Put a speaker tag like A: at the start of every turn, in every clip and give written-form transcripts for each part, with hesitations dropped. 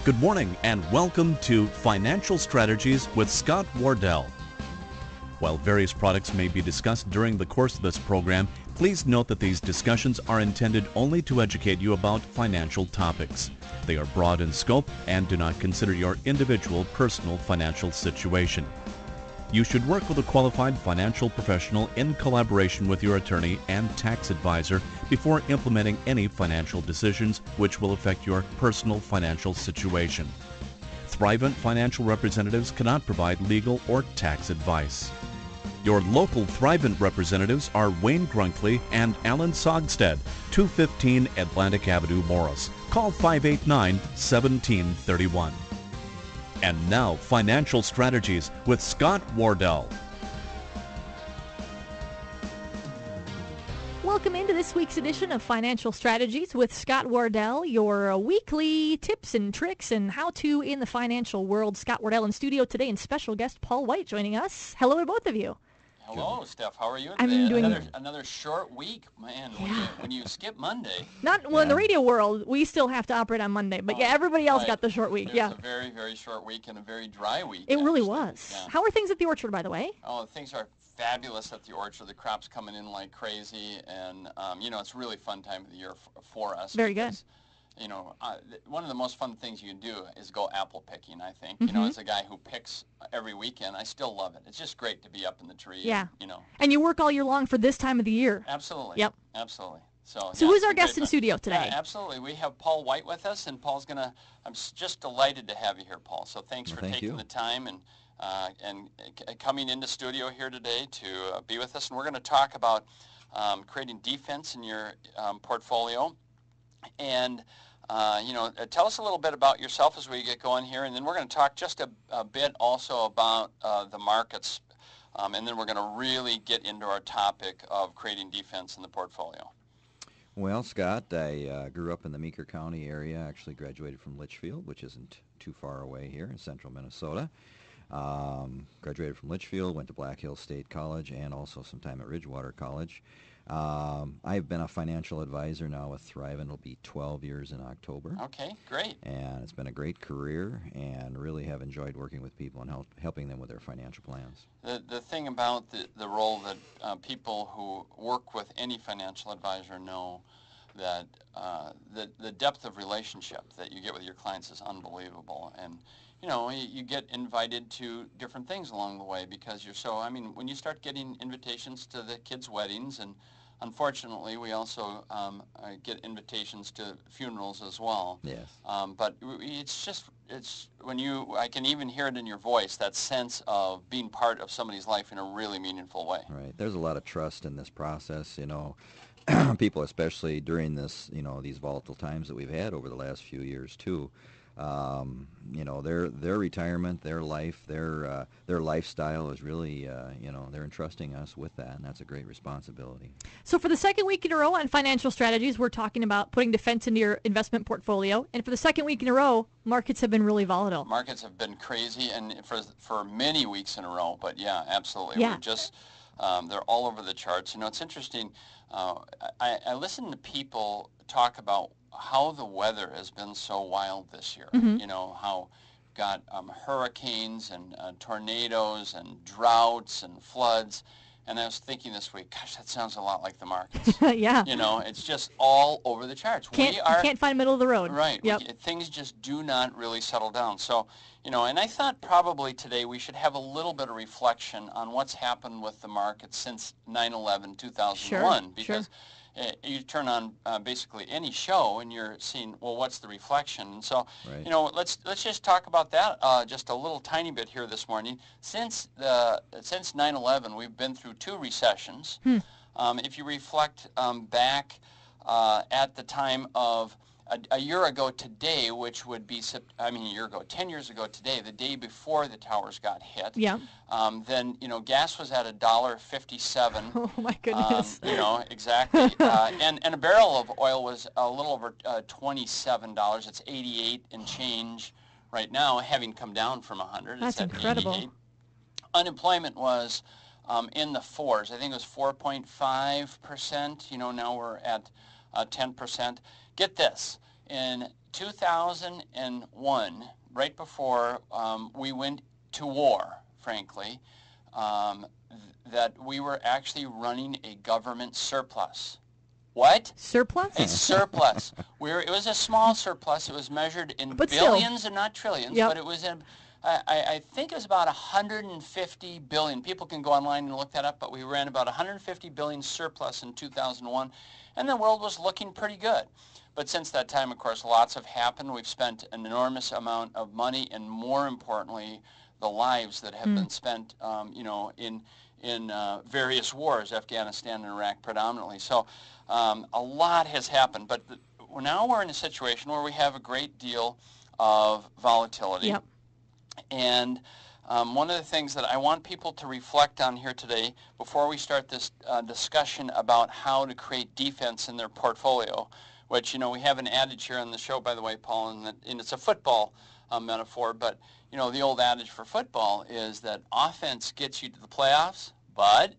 A: Good morning and welcome to Financial Strategies with Scott Wardell. While various products may be discussed during the course of this program, please note that these discussions are intended only to educate you about financial topics. They are broad in scope and do not consider your individual personal financial situation. You should work with a qualified financial professional in collaboration with your attorney and tax advisor before implementing any financial decisions which will affect your personal financial situation. Thrivent financial representatives cannot provide legal or tax advice. Your local Thrivent representatives are Wayne Grunkley and Alan Sogstead, 215 Atlantic Avenue, Morris. Call 589-1731. And now, Financial Strategies with Scott Wardell.
B: Welcome into this week's edition of Financial Strategies with Scott Wardell, your weekly tips and tricks and how-to in the financial world. Scott Wardell in studio today and special guest Paul White joining us. Hello to both of you.
C: Hello, Steph. How are you
B: I'm
C: today?
B: doing
C: Another short week, man. When you skip Monday.
B: In the radio world, we still have to operate on Monday, but everybody else got the short week.
C: It was a very, very short week and a very dry week.
B: It really was.
C: Yeah.
B: How are things at the orchard, by the way?
C: Oh, things are fabulous at the orchard. The crop's coming in like crazy, and it's a really fun time of the year for us.
B: Very good.
C: One of the most fun things you can do is go apple picking, I think.
B: Mm-hmm.
C: As a guy who picks every weekend, I still love it. It's just great to be up in the tree.
B: Yeah.
C: And.
B: And you work all year long for this time of the year.
C: Absolutely.
B: Yep.
C: Absolutely.
B: So who's our guest in studio today?
C: Yeah, absolutely. We have Paul White with us, and I'm just delighted to have you here, Paul. So thanks for taking the time and coming into studio here today to be with us. And we're going to talk about creating defense in your portfolio. And, tell us a little bit about yourself as we get going here, and then we're going to talk just a bit also about the markets, and then we're going to really get into our topic of creating defense in the portfolio.
D: Well, Scott, I grew up in the Meeker County area, actually graduated from Litchfield, which isn't too far away here in central Minnesota. Graduated from Litchfield, went to Black Hills State College, and also some time at Ridgewater College. I've been a financial advisor now with Thrivent. It'll be 12 years in October.
C: Okay, great.
D: And it's been a great career, and really have enjoyed working with people and helping them with their financial plans.
C: The thing about the role that people who work with any financial advisor know that the depth of relationship that you get with your clients is unbelievable. And you get invited to different things along the way because when you start getting invitations to the kids' weddings, and unfortunately we also get invitations to funerals as well.
D: Yes.
C: But I can even hear it in your voice, that sense of being part of somebody's life in a really meaningful way.
D: Right. There's a lot of trust in this process, people, especially during these volatile times that we've had over the last few years too. Their retirement, their life, their lifestyle is really, they're entrusting us with that, and that's a great responsibility.
B: So for the second week in a row on Financial Strategies, we're talking about putting defense into your investment portfolio. And for the second week in a row, markets have been really volatile.
C: Markets have been crazy, and for many weeks in a row. But yeah, absolutely.
B: Yeah.
C: They're all over the charts. It's interesting. I listen to people talk about how the weather has been so wild this year.
B: Mm-hmm.
C: How got hurricanes and tornadoes and droughts and floods. And I was thinking this week, gosh, that sounds a lot like the markets.
B: Yeah.
C: It's just all over the charts.
B: You can't find middle of the road.
C: Right.
B: Yep.
C: Things just do not really settle down. So, and I thought probably today we should have a little bit of reflection on what's happened with the market since 9/11, 2001.
B: Sure.
C: Because you turn on basically any show and you're seeing, well, what's the reflection? And so,
D: right.
C: Let's just talk about that just a little tiny bit here this morning. Since 9/11, we've been through two recessions. If you reflect back at the time of a year ago today, which would be, 10 years ago today, the day before the towers got hit.
B: Yeah.
C: Then, gas was at $1.57.
B: Oh, my goodness.
C: Exactly. And a barrel of oil was a little over $27. It's 88 and change right now, having come down from 100.
B: That's
C: it's at
B: incredible.
C: 88. Unemployment was in the fours. I think it was 4.5%. Now we're at 10%. Get this. In 2001, right before we went to war, frankly, that we were actually running a government surplus. What?
B: Surplus?
C: A surplus. It was a small surplus. It was measured in
B: But
C: billions
B: still.
C: and not trillions,
B: Yep.
C: but it was in, I think it was about 150 billion. People can go online and look that up, but we ran about 150 billion surplus in 2001, and the world was looking pretty good. But since that time, of course, lots have happened. We've spent an enormous amount of money, and more importantly, the lives that have been spent, in various wars, Afghanistan and Iraq predominantly. So a lot has happened, but now we're in a situation where we have a great deal of volatility.
B: Yep.
C: And one of the things that I want people to reflect on here today before we start this discussion about how to create defense in their portfolio, which, we have an adage here on the show, by the way, Paul, and it's a football metaphor, but, the old adage for football is that offense gets you to the playoffs, but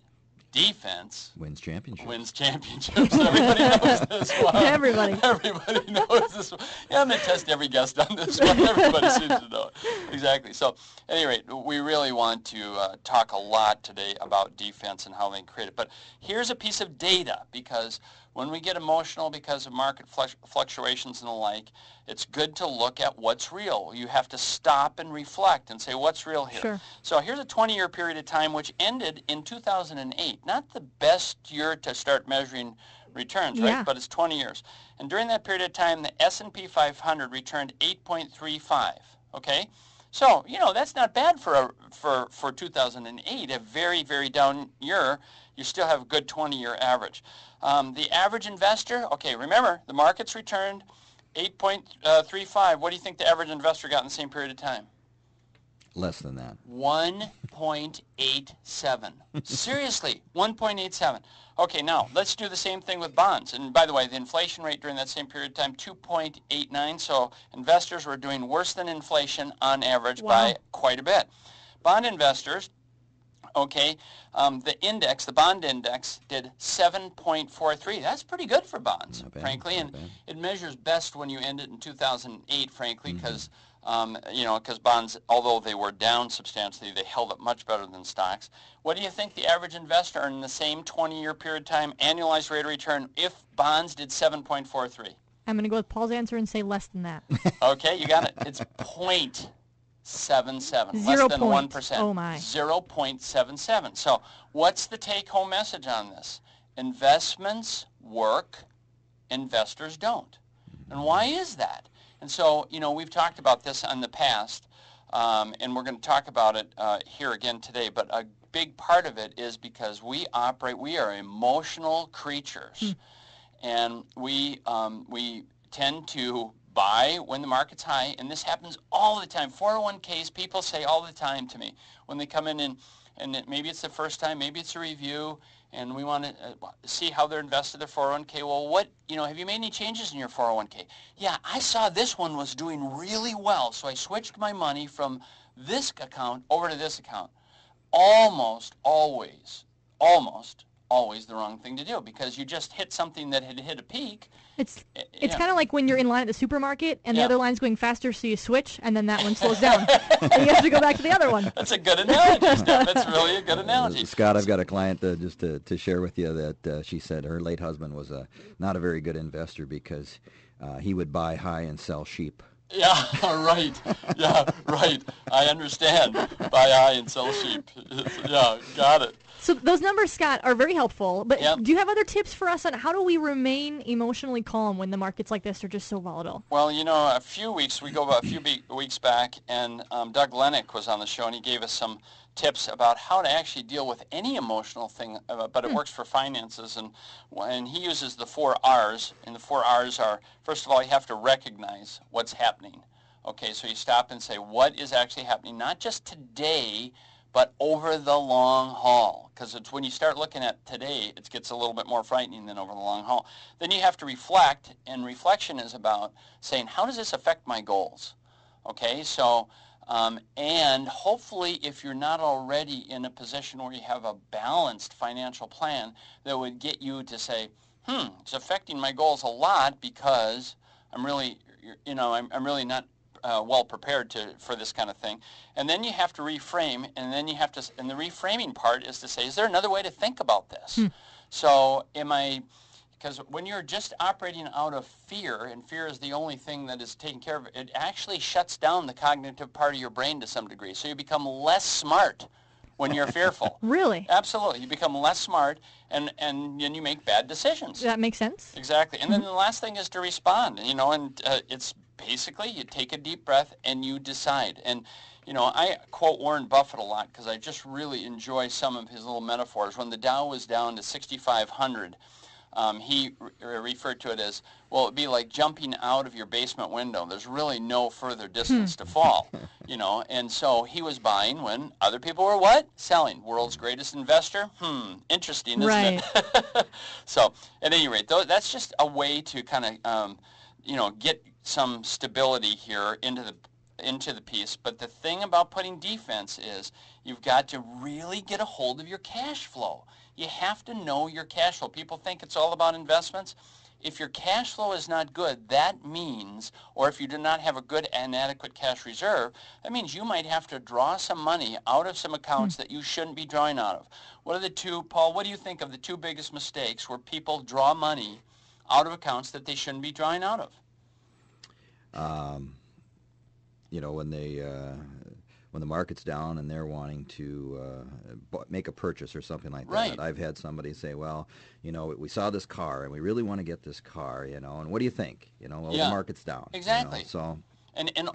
C: defense
D: wins championships.
C: Everybody knows this one.
B: Everybody
C: knows this one. Yeah, I'm going to test every guest on this one. Everybody seems to know it. Exactly. So, at any rate, we really want to talk a lot today about defense and how they create it. But here's a piece of data, because when we get emotional because of market fluctuations and the like, it's good to look at what's real. You have to stop and reflect and say, what's real here?
B: Sure.
C: So here's a 20-year period of time which ended in 2008. Not the best year to start measuring returns, right?
B: Yeah.
C: But it's 20 years. And during that period of time, the S&P 500 returned 8.35, okay? So, that's not bad for 2008, a very, very down year. You still have a good 20-year average. The average investor, okay, remember, the market's returned 8.35. What do you think the average investor got in the same period of time?
D: Less than that.
C: 1.87. Seriously, 1.87. Okay, now let's do the same thing with bonds. And by the way, the inflation rate during that same period of time, 2.89. So investors were doing worse than inflation on average by quite a bit. Bond investors, okay, the bond index did 7.43. That's pretty good for bonds, frankly. And it measures best when you end it in 2008, frankly, because because bonds, although they were down substantially, they held up much better than stocks. What do you think the average investor in the same 20-year period of time, annualized rate of return, if bonds did 7.43?
B: I'm going to go with Paul's answer and say less than that.
C: Okay, you got it. It's 0.77,
B: Zero
C: less than
B: point.
C: 1%.
B: Oh, my.
C: 0.77. So what's the take-home message on this? Investments work, investors don't. And why is that? And so, we've talked about this in the past, and we're going to talk about it here again today, but a big part of it is because we are emotional creatures, and we tend to buy when the market's high, and this happens all the time. 401ks, people say all the time to me when they come in and maybe it's the first time, maybe it's a review, and we want to see how they're invested their 401k. Well, have you made any changes in your 401k? Yeah, I saw this one was doing really well, so I switched my money from this account over to this account. Almost always the wrong thing to do, because you just hit something that had hit a peak.
B: It's kind of like when you're in line at the supermarket and the other line's going faster, so you switch, and then that one slows down. And you have to go back to the other one.
C: That's a good analogy, Steph. That's really a good analogy.
D: Scott, I've got a client just to share with you that she said her late husband was not a very good investor because he would buy high and sell cheap.
C: Yeah, right. Yeah, right. I understand. Buy high and sell cheap. Yeah, got it.
B: So those numbers, Scott, are very helpful. But
C: Yep.
B: do you have other tips for us on how do we remain emotionally calm when the markets like this are just so volatile?
C: Well, a few weeks back, and Doug Lennox was on the show, and he gave us some tips about how to actually deal with any emotional thing, but it works for finances, and he uses the 4 R's, and the 4 R's are, first of all, you have to recognize what's happening. Okay, so you stop and say, what is actually happening, not just today, but over the long haul, because it's when you start looking at today, it gets a little bit more frightening than over the long haul. Then you have to reflect, and reflection is about saying, how does this affect my goals? Okay, so, and hopefully if you're not already in a position where you have a balanced financial plan that would get you to say, it's affecting my goals a lot because I'm really, I'm really not well prepared for this kind of thing. And then you have to reframe, and then you have to, and the reframing part is to say, is there another way to think about this? So because when you're just operating out of fear, and fear is the only thing that is taken care of, it actually shuts down the cognitive part of your brain to some degree. So you become less smart when you're fearful.
B: Really?
C: Absolutely. You become less smart, and then you make bad decisions.
B: That makes sense.
C: Exactly. And then the last thing is to respond, and it's basically you take a deep breath and you decide. And, I quote Warren Buffett a lot because I just really enjoy some of his little metaphors. When the Dow was down to 6,500, he referred to it as, well, it'd be like jumping out of your basement window. There's really no further distance to fall, and so he was buying when other people were what? Selling. World's greatest investor? Interesting, isn't it? So at any rate, that's just a way to kind of, get some stability here into the piece. But the thing about putting defense is you've got to really get a hold of your cash flow. You have to know your cash flow. People think it's all about investments. If your cash flow is not good, that means, or if you do not have a good and adequate cash reserve, that means you might have to draw some money out of some accounts that you shouldn't be drawing out of. What are the two, Paul, what do you think of the two biggest mistakes where people draw money out of accounts that they shouldn't be drawing out of?
D: When the market's down and they're wanting to make a purchase or something like that.
C: Right.
D: I've had somebody say, well, we saw this car and we really want to get this car, and what do you think? Well, the market's down.
C: Exactly.
D: So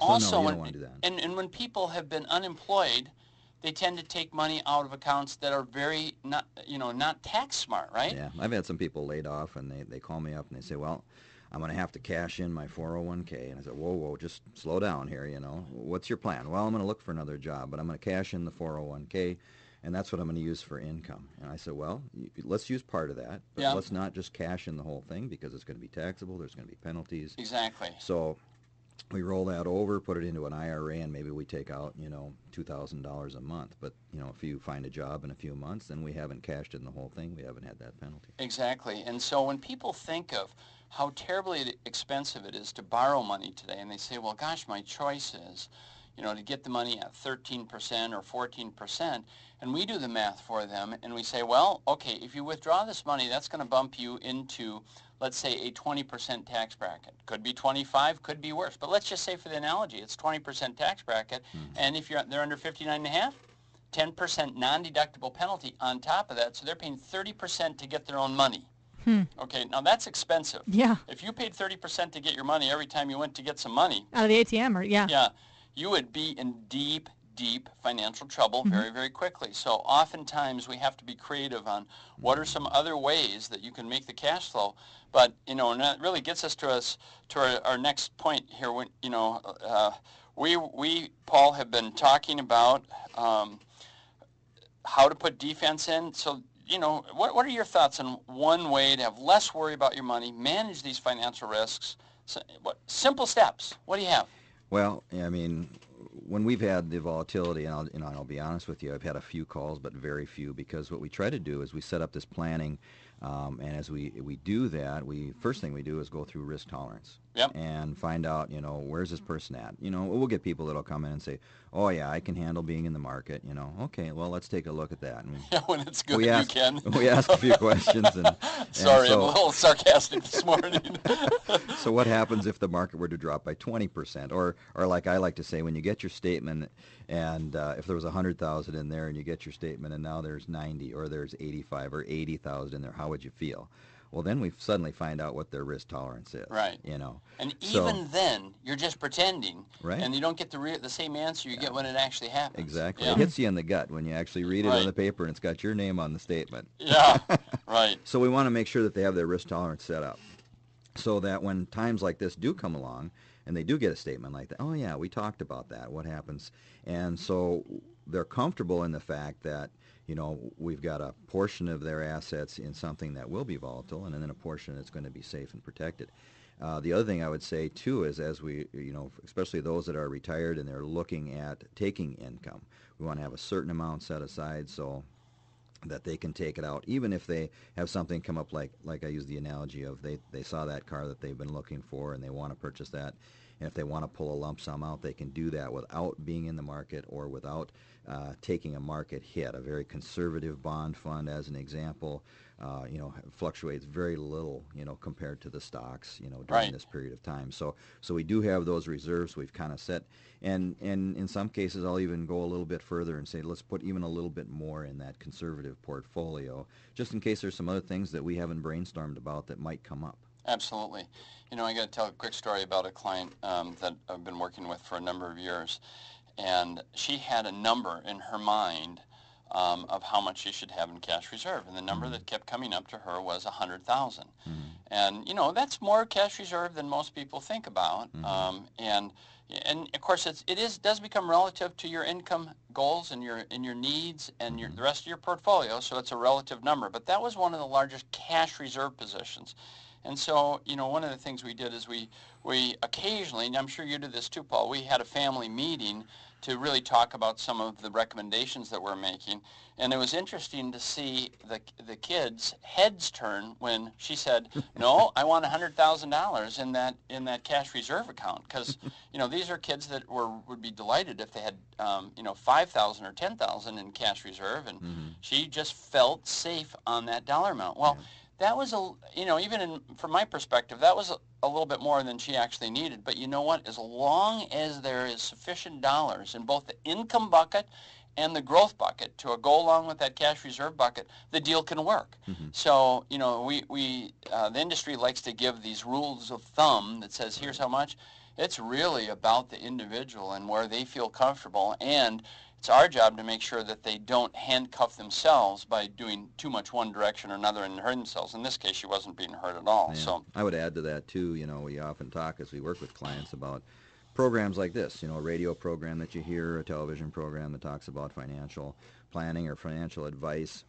C: also,
D: no, you don't want to do that.
C: And when people have been unemployed, they tend to take money out of accounts that are very not tax smart, right?
D: Yeah, I've had some people laid off, and they call me up and they say, well, I'm going to have to cash in my 401k. And I said, whoa, just slow down here, What's your plan? Well, I'm going to look for another job, but I'm going to cash in the 401k, and that's what I'm going to use for income. And I said, well, let's use part of that, but let's not just cash in the whole thing because it's going to be taxable. There's going to be penalties.
C: Exactly.
D: So we roll that over, put it into an IRA, and maybe we take out, $2,000 a month. But, if you find a job in a few months, then we haven't cashed in the whole thing. We haven't had that penalty.
C: Exactly. And so when people think of how terribly expensive it is to borrow money today, and they say, well, gosh, my choice is, to get the money at 13% or 14%, and we do the math for them, and we say, well, okay, if you withdraw this money, that's going to bump you into, let's say, a 20% tax bracket. Could be 25, could be worse, but let's just say for the analogy, it's 20% tax bracket, and if they're under 59.5, 10% non-deductible penalty on top of that, so they're paying 30% to get their own money. Okay, now that's expensive.
B: Yeah.
C: If you paid 30% to get your money every time you went to get some money.
B: Out of the ATM,
C: Yeah, you would be in deep financial trouble very, very quickly. So oftentimes we have to be creative on what are some other ways that you can make the cash flow. But, and that really gets us to our next point here. When, we, Paul, have been talking about how to put defense in. So, what are your thoughts on one way to have less worry about your money, manage these financial risks? So, simple steps. What do you have?
D: Well, when we've had the volatility, and I'll be honest with you, I've had a few calls, but very few, because what we try to do is we set up this planning, and as we do that, first thing we do is go through risk tolerance.
C: Yep.
D: And find out, where's this person at? We'll get people that'll come in and say, oh, yeah, I can handle being in the market. Okay, well, let's take a look at that. And
C: when it's good, you can.
D: We ask a few questions.
C: Sorry, I'm a little sarcastic this morning.
D: So what happens if the market were to drop by 20%? Or like I like to say, when you get your statement, and if there was 100,000 in there and you get your statement and now there's 90 or there's 85 or 80,000 in there, how would you feel? Well, then we suddenly find out what their risk tolerance is.
C: Right. And even then, you're just pretending.
D: Right.
C: And you don't get the same answer you get when it actually happens.
D: Exactly.
C: Yeah.
D: It hits you in the gut when you actually read it on the paper and it's got your name on the statement.
C: Yeah, right.
D: So we want to make sure that they have their risk tolerance set up so that when times like this do come along and they do get a statement like that, oh, yeah, we talked about that, what happens? And so they're comfortable in the fact that, we've got a portion of their assets in something that will be volatile, and then a portion that's going to be safe and protected. The other thing I would say, too, is as we, especially those that are retired and they're looking at taking income, we want to have a certain amount set aside. So that they can take it out, even if they have something come up like I use the analogy of they saw that car that they've been looking for and they want to purchase that. And if they want to pull a lump sum out, they can do that without being in the market or without taking a market hit. A very conservative bond fund, as an example, fluctuates very little, compared to the stocks, during this period of time. So we do have those reserves we've kind of set. And in some cases, I'll even go a little bit further and say, let's put even a little bit more in that conservative portfolio, just in case there's some other things that we haven't brainstormed about that might come up.
C: Absolutely. I got to tell a quick story about a client that I've been working with for a number of years. And she had a number in her mind of how much she should have in cash reserve. And the number that kept coming up to her was $100,000. And, that's more cash reserve than most people think about. And of course, it does become relative to your income goals and your needs and the rest of your portfolio. So it's a relative number. But that was one of the largest cash reserve positions. And so, one of the things we did is we occasionally, and I'm sure you did this too, Paul, we had a family meeting to really talk about some of the recommendations that we're making. And it was interesting to see the kids' heads turn when she said, no, I want $100,000 in that cash reserve account. Because, these are kids that would be delighted if they had, $5,000 or $10,000 in cash reserve. And she just felt safe on that dollar amount. Well, that was from my perspective, that was a little bit more than she actually needed. But you know what? As long as there is sufficient dollars in both the income bucket and the growth bucket to go along with that cash reserve bucket, the deal can work. So, the industry likes to give these rules of thumb that says, here's how much. It's really about the individual and where they feel comfortable. And it's our job to make sure that they don't handcuff themselves by doing too much one direction or another and hurt themselves. In this case, she wasn't being hurt at all.
D: Yeah.
C: So
D: I would add to that, too, we often talk as we work with clients about programs like this, a radio program that you hear, a television program that talks about financial planning or financial advice.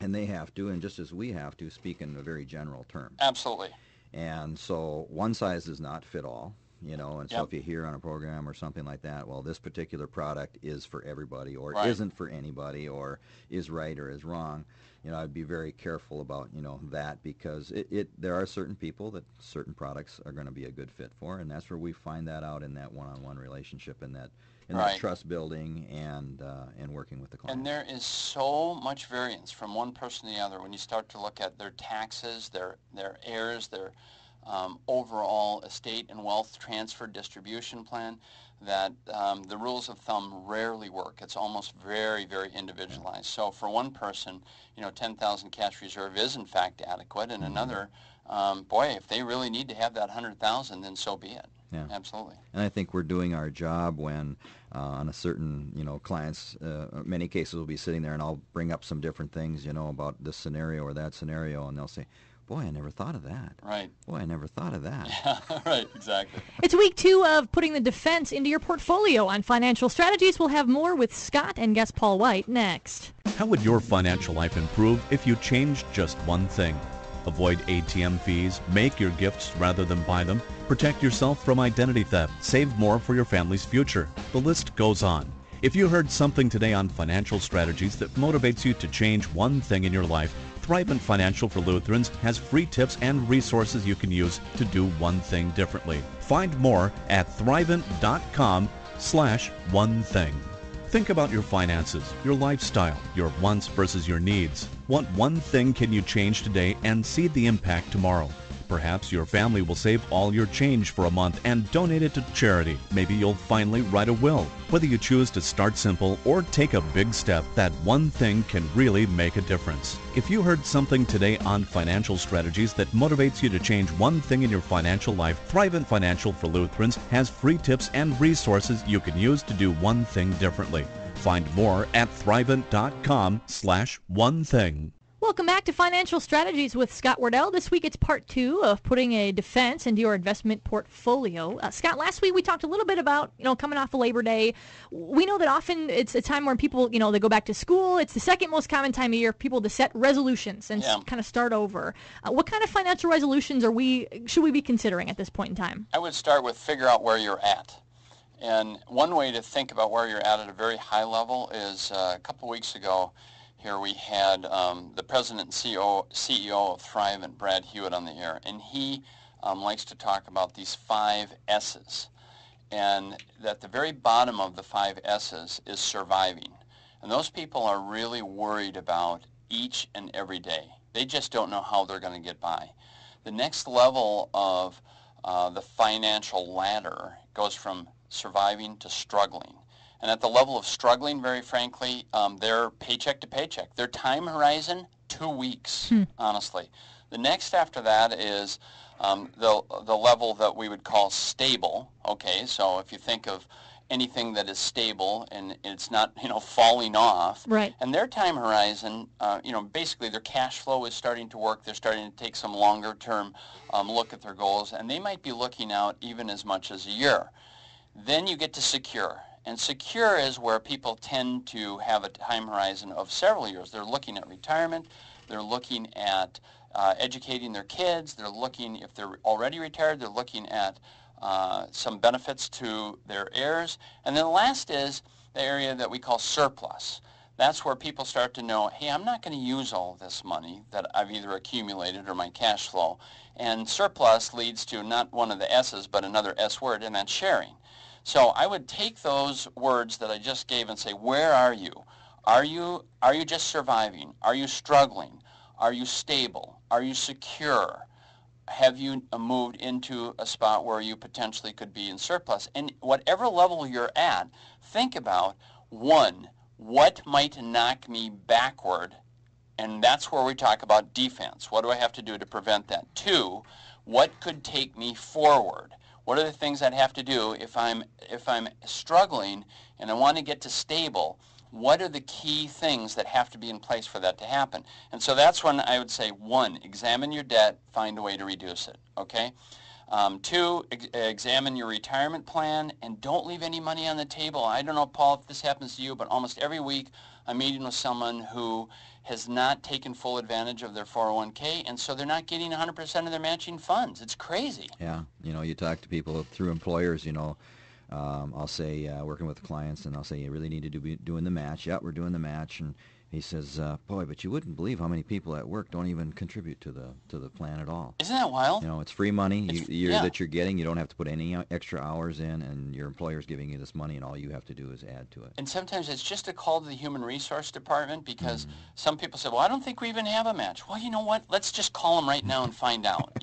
D: And they have to, and just as we have to, speak in a very general term.
C: Absolutely.
D: And so one size does not fit all. And so if you hear on a program or something like that, well, this particular product is for everybody or isn't for anybody or is right or is wrong, I'd be very careful about, that because there are certain people that certain products are going to be a good fit for, and that's where we find that out in that one-on-one relationship and that trust building and working with the client.
C: And there is so much variance from one person to the other when you start to look at their taxes, their heirs, their overall estate and wealth transfer distribution plan, that the rules of thumb rarely work. It's almost very, very individualized. So for one person, 10,000 cash reserve is in fact adequate, and another, if they really need to have that 100,000, then so be it.
D: Yeah.
C: Absolutely.
D: And I think we're doing our job when on a certain, clients, many cases will be sitting there and I'll bring up some different things, about this scenario or that scenario, and they'll say, boy, I never thought of that.
C: Right.
D: Boy, I never thought of that.
C: Yeah, right, exactly.
B: It's week 2 of putting the defense into your portfolio on financial strategies. We'll have more with Scott and guest Paul White next.
A: How would your financial life improve if you changed just one thing? Avoid ATM fees, make your gifts rather than buy them, protect yourself from identity theft, save more for your family's future. The list goes on. If you heard something today on financial strategies that motivates you to change one thing in your life, Thrivent Financial for Lutherans has free tips and resources you can use to do one thing differently. Find more at thrivent.com/one thing. Think about your finances, your lifestyle, your wants versus your needs. What one thing can you change today and see the impact tomorrow? Perhaps your family will save all your change for a month and donate it to charity. Maybe you'll finally write a will. Whether you choose to start simple or take a big step, that one thing can really make a difference. If you heard something today on financial strategies that motivates you to change one thing in your financial life, Thrivent Financial for Lutherans has free tips and resources you can use to do one thing differently. Find more at thrivent.com/one thing.
B: Welcome back to Financial Strategies with Scott Wardell. This week it's part 2 of putting a defense into your investment portfolio. Scott, last week we talked a little bit about, coming off of Labor Day. We know that often it's a time when people, they go back to school. It's the second most common time of year for people to set resolutions and kind of start over. What kind of financial resolutions should we be considering at this point in time?
C: I would start with figure out where you're at. And one way to think about where you're at a very high level is a couple weeks ago, here, we had the president and CEO of Thrivent, Brad Hewitt, on the air, and he likes to talk about these 5 S's. And at the very bottom of the 5 S's is surviving. And those people are really worried about each and every day. They just don't know how they're going to get by. The next level of the financial ladder goes from surviving to struggling. And at the level of struggling, very frankly, they're paycheck to paycheck. Their time horizon, 2 weeks, honestly. The next after that is the level that we would call stable. Okay, so if you think of anything that is stable and it's not, falling off.
B: Right.
C: And their time horizon, basically their cash flow is starting to work. They're starting to take some longer term look at their goals, and they might be looking out even as much as a year. Then you get to secure. And secure is where people tend to have a time horizon of several years. They're looking at retirement. They're looking at educating their kids. They're looking, if they're already retired, they're looking at some benefits to their heirs. And then the last is the area that we call surplus. That's where people start to know, hey, I'm not going to use all this money that I've either accumulated or my cash flow. And surplus leads to not one of the S's, but another S word, and that's sharing. So I would take those words that I just gave and say, where are you? Are you just surviving? Are you struggling? Are you stable? Are you secure? Have you moved into a spot where you potentially could be in surplus? And whatever level you're at, think about, 1, what might knock me backward? And that's where we talk about defense. What do I have to do to prevent that? 2, what could take me forward? What are the things I'd have to do if I'm struggling and I want to get to stable? What are the key things that have to be in place for that to happen? And so that's when I would say, 1, examine your debt, find a way to reduce it, okay? 2, examine your retirement plan, and don't leave any money on the table. I don't know, Paul, if this happens to you, but almost every week I'm meeting with someone who has not taken full advantage of their 401k, and so they're not getting 100% of their matching funds. It's crazy.
D: Yeah, you talk to people through employers, I'll say, working with clients, and I'll say, you really need to be doing the match. Yeah, we're doing the match. And he says, boy, but you wouldn't believe how many people at work don't even contribute to the plan at all.
C: Isn't that wild?
D: It's free money that you're getting. You don't have to put any extra hours in, and your employer's giving you this money, and all you have to do is add to it.
C: And sometimes it's just a call to the human resource department, because some people say, well, I don't think we even have a match. Well, you know what? Let's just call them right now and find out,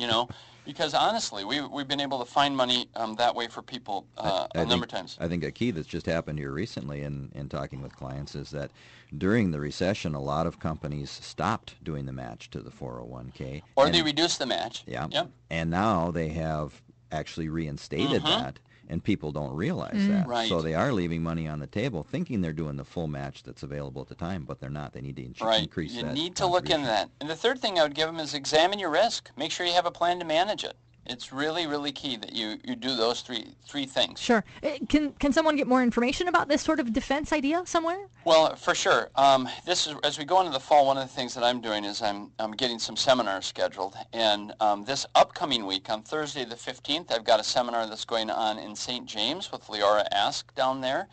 C: Because honestly, we've been able to find money that way for people a number of times.
D: I think a key that's just happened here recently in talking with clients is that during the recession, a lot of companies stopped doing the match to the 401k.
C: Or they reduced the match.
D: Yeah. Yep. And now they have actually reinstated that, and people don't realize that.
C: Right.
D: So they are leaving money on the table thinking they're doing the full match that's available at the time, but they're not. They need to increase that.
C: You need to look into that. And the third thing I would give them is examine your risk. Make sure you have a plan to manage it. It's really, really key that you do those three things.
B: Sure. Can someone get more information about this sort of defense idea somewhere?
C: Well, for sure. This is, as we go into the fall, one of the things that I'm doing is I'm getting some seminars scheduled. And this upcoming week, on Thursday the 15th, I've got a seminar that's going on in St. James with Leora Ask down there.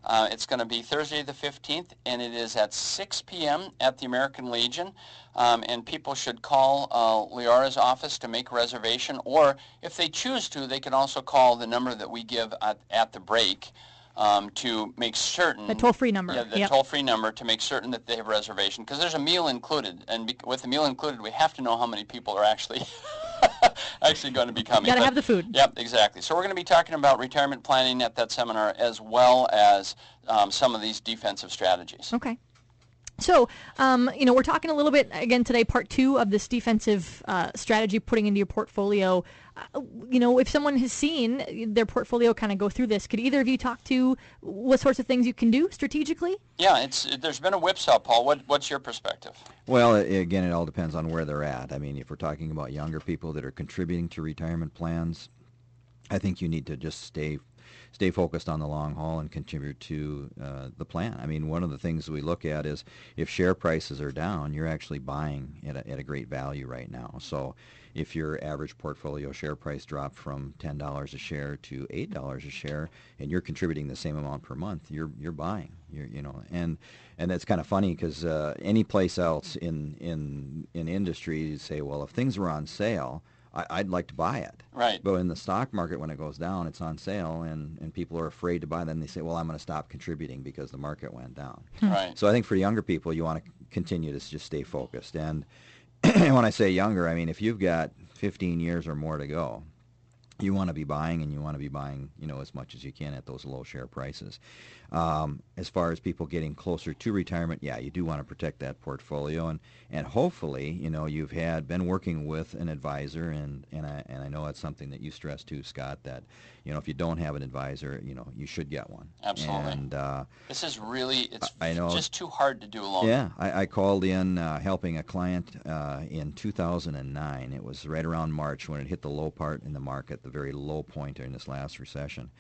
C: It's going to be Thursday the 15th, and it is at 6 p.m. at the American Legion. And people should call Leora's office to make a reservation, or if they choose to, they can also call the number that we give at the break to make certain.
B: The toll-free number.
C: Yeah, the toll-free number to make certain that they have a reservation, because there's a meal included, and with the meal included, we have to know how many people are actually going to be coming.
B: Got to have the food.
C: Yep, exactly. So we're going to be talking about retirement planning at that seminar, as well as some of these defensive strategies.
B: Okay. So, we're talking a little bit, again, today, part 2 of this defensive strategy, putting into your portfolio. If someone has seen their portfolio kind of go through this, could either of you talk to what sorts of things you can do strategically?
C: Yeah, there's been a whipsaw, Paul. What's your perspective?
D: Well, again, it all depends on where they're at. I mean, if we're talking about younger people that are contributing to retirement plans, I think you need to just stay stay focused on the long haul and contribute to the plan. I mean, one of the things we look at is if share prices are down, you're actually buying at a great value right now. So if your average portfolio share price dropped from $10 a share to $8 a share, and you're contributing the same amount per month, you're buying. And that's kind of funny because any place else in industry, you say, well, if things were on sale, I'd like to buy it.
C: Right.
D: But in the stock market, when it goes down, it's on sale, and people are afraid to buy. Then they say, well, I'm going to stop contributing because the market went down.
C: Right.
D: So I think for younger people, you want to continue to just stay focused. And when I say younger, I mean if you've got 15 years or more to go, you want to be buying, and you want to be buying, as much as you can at those low share prices. As far as people getting closer to retirement, yeah, you do want to protect that portfolio, and hopefully, you've been working with an advisor, and I know that's something that you stress too, Scott, that if you don't have an advisor, you should get one.
C: Absolutely.
D: And
C: this is really, it's
D: I know,
C: just too hard to do alone.
D: Yeah, I called in helping a client in 2009. It was right around March when it hit the low part in the market, the very low point during this last recession.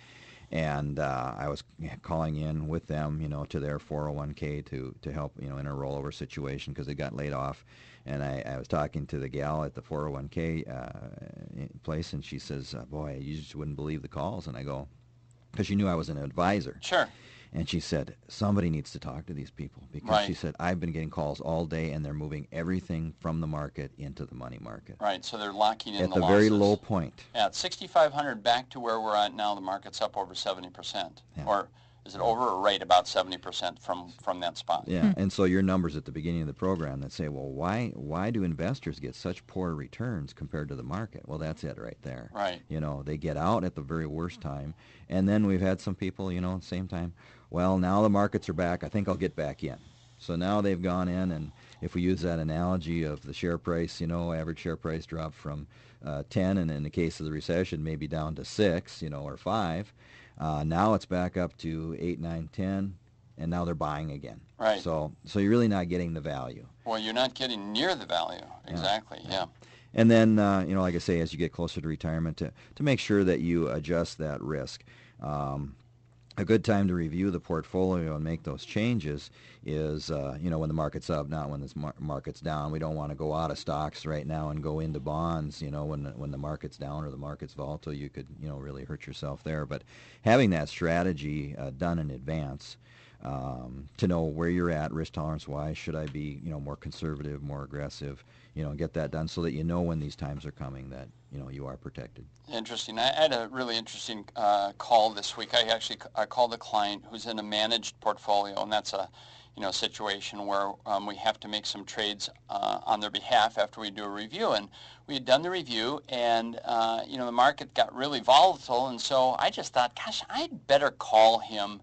D: And I was calling in with them, to their 401k to help, in a rollover situation because they got laid off. And I was talking to the gal at the 401k place, and she says, boy, you just wouldn't believe the calls. And I go, because she knew I was an advisor.
C: Sure.
D: And she said, somebody needs to talk to these people because
C: Right.
D: She said, I've been getting calls all day, and they're moving everything from the market into the money market.
C: Right, so they're locking in
D: at
C: the
D: the
C: losses.
D: very low point.
C: Yeah, at 6,500 back to where we're at now, the market's up over 70%.
D: Yeah.
C: Or is it over or right about 70% from that spot?
D: Yeah, and so your numbers at the beginning of the program that say, well, why do investors get such poor returns compared to the market? Well, that's it right there.
C: Right.
D: They get out at the very worst time, and then we've had some people, at the same time, well, now the markets are back, I think I'll get back in. So now they've gone in, and if we use that analogy of the share price, average share price dropped from 10, and in the case of the recession, maybe down to 6, or 5. Now it's back up to 8, 9, 10, and now they're buying again.
C: Right.
D: So you're really not getting the value.
C: Well, you're not getting near the value. Exactly, yeah.
D: And then, like I say, as you get closer to retirement, to make sure that you adjust that risk. A good time to review the portfolio and make those changes is, when the market's up, not when the market's down. We don't want to go out of stocks right now and go into bonds, when the market's down or the market's volatile. You could, really hurt yourself there. But having that strategy done in advance to know where you're at risk tolerance-wise, should I be, more conservative, more aggressive, get that done so that when these times are coming that, you are protected.
C: Interesting. I had a really interesting call this week. I called a client who's in a managed portfolio, and that's a situation where we have to make some trades on their behalf after we do a review. And we had done the review, and the market got really volatile, and so I just thought, gosh, I'd better call him